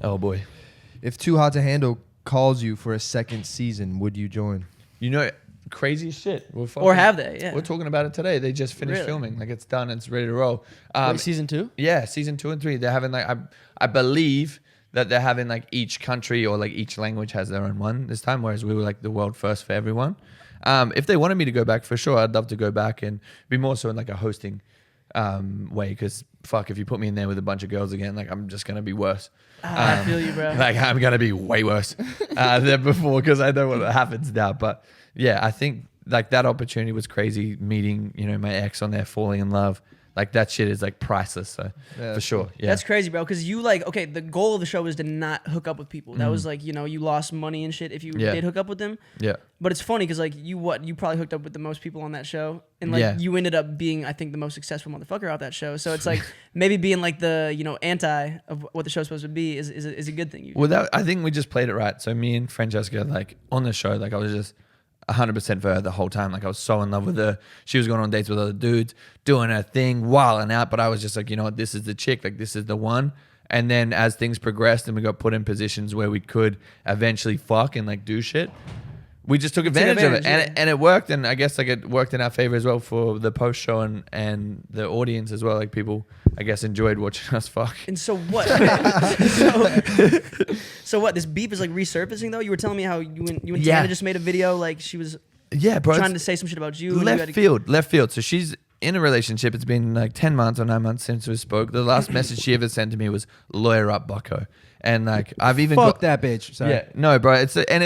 Oh boy. If Too Hot to Handle calls you for a second season, would you join? You know, crazy shit. Or have they? Yeah. We're talking about it today. They just finished filming. Like, it's done. It's ready to roll. Wait, season 2? Yeah, season 2 and 3. They're having like I believe that they're having like each country or like each language has their own one this time, whereas we were like the world first for everyone. If they wanted me to go back, for sure, I'd love to go back and be more so in like a hosting way, because fuck, if you put me in there with a bunch of girls again, like I'm just gonna be worse. I feel you, bro. Like I'm gonna be way worse than before, because I know what happens now. But yeah, I think like that opportunity was crazy. Meeting, you know, my ex on there, falling in love. Like that shit is like priceless. So Yeah, for sure. Yeah. That's crazy, bro. Because you like, okay, the goal of the show was to not hook up with people. That was like, you know, you lost money and shit if you did hook up with them. Yeah. But it's funny because like you probably hooked up with the most people on that show, and like you ended up being, I think, the most successful motherfucker off that show. So it's like maybe being like the, you know, anti of what the show's supposed to be is a good thing. Well, I think we just played it right. So me and Francesca, like on the show, like I was just 100% for her the whole time. Like I was so in love with her. She was going on dates with other dudes, doing her thing, wilding out. But I was just like, you know what, this is the chick. Like this is the one. And then as things progressed and we got put in positions where we could eventually fuck and like do shit, we just took advantage of it. And it worked. And I guess like it worked in our favor as well for the post show and the audience as well. Like people, I guess, enjoyed watching us fuck. And so what? so what? This beef is like resurfacing though. You were telling me how you and Tana just made a video. Like she was bro, trying to say some shit about you. Left field. So she's in a relationship. It's been like 10 months or 9 months since we spoke. The last message she ever sent to me was "lawyer up, bucko." And like I've even Fuck that bitch. Sorry. Yeah, no, bro. And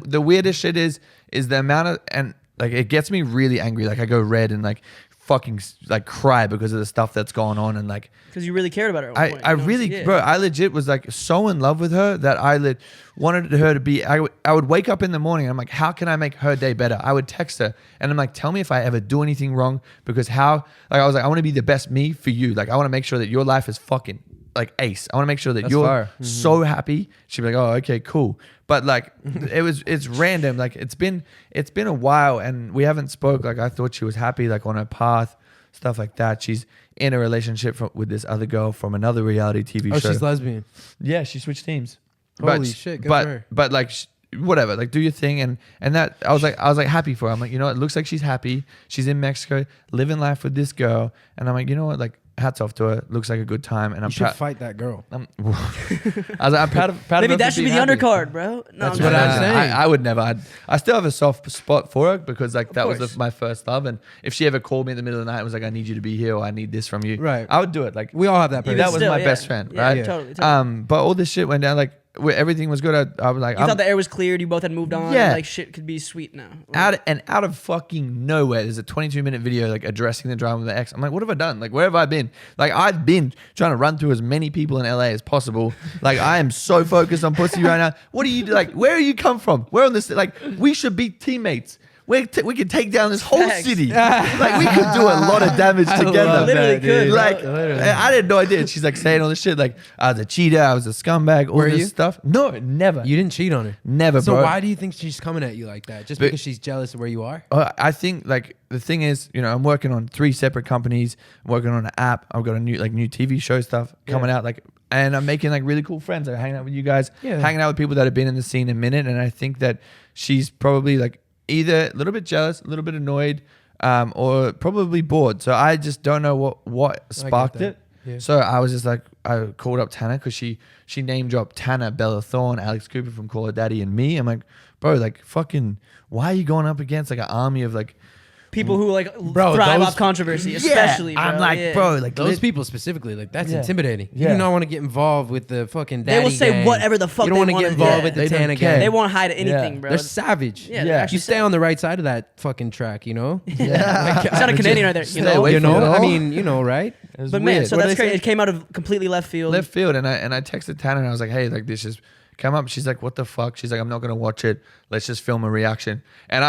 the weirdest shit is the amount of, and like it gets me really angry. Like I go red and like fucking like cry because of the stuff that's going on, and like because you really cared about her. At one point, I really, bro. I legit was like so in love with her that I wanted her to be. I would wake up in the morning and I'm like, how can I make her day better? I would text her and I'm like, tell me if I ever do anything wrong, because I was like, I want to be the best me for you. Like I want to make sure that your life is fucking like ace. I want to make sure that you're so happy. She'd be like, oh, okay, cool. But like it's random. Like it's been a while and we haven't spoke. Like I thought she was happy, like on her path, stuff like that. She's in a relationship with this other girl from another reality TV show. Oh, she's lesbian. Yeah, she switched teams. Holy shit, good for her. But like whatever, like do your thing, and that I was like happy for her. I'm like, you know, it looks like she's happy. She's in Mexico, living life with this girl, and I'm like, you know what, like hats off to her. Looks like a good time, and I'm should fight that girl. I was like, I'm proud of maybe her. That should be the undercard, bro. No, that's what I'm saying. I would never. I still have a soft spot for her because like that was my first love, and if she ever called me in the middle of the night and was like, I need you to be here or I need this from you, right? I would do it. Like we all have that person. That was my best friend, right? Yeah, totally. But all this shit went down like. Where everything was good, I was like, you thought the air was cleared, you both had moved on, and like shit could be sweet now. Out of fucking nowhere, there's a 22-minute video like addressing the drama with the ex. I'm like, what have I done? Like, where have I been? Like, I've been trying to run through as many people in LA as possible. Like, I am so focused on pussy right now. What do you do? Like, where do you come from? Where on this? Like, we should be teammates. We could take down this whole city. Like we could do a lot of damage together. Literally could. Like I had no idea. She's like saying all this shit. Like I was a cheater. I was a scumbag. All this stuff. No, never. You didn't cheat on her. Never, so bro. So why do you think she's coming at you like that? Just because she's jealous of where you are? I think like the thing is, you know, I'm working on 3 separate companies. I'm working on an app. I've got a new TV show stuff coming out. Like. And I'm making like really cool friends. I'm hanging out with you guys, hanging out with people that have been in the scene a minute. And I think that she's probably like either a little bit jealous, a little bit annoyed, or probably bored. So I just don't know what sparked it. Yeah. So I was just like, I called up Tana because she name dropped Tana, Bella Thorne, Alex Cooper from Call Her Daddy, and me. I'm like, bro, like fucking, why are you going up against like an army of like people who like thrive off controversy, especially. Bro. I'm like, bro, like those people specifically, like that's intimidating. You do not want to get involved with the fucking daddy They will say gang. whatever the fuck you don't want to get involved with the Tana gang. They won't hide anything, bro. They're savage. Yeah. You stay on the right side of that fucking track, you know. Yeah, it's not a Canadian right there. You know, I mean, you know, right? But man, so that's crazy. It came out of completely left field. And I texted Tana and I was like, hey, like this just come up. She's like, what the fuck? She's like, I'm not gonna watch it. Let's just film a reaction. And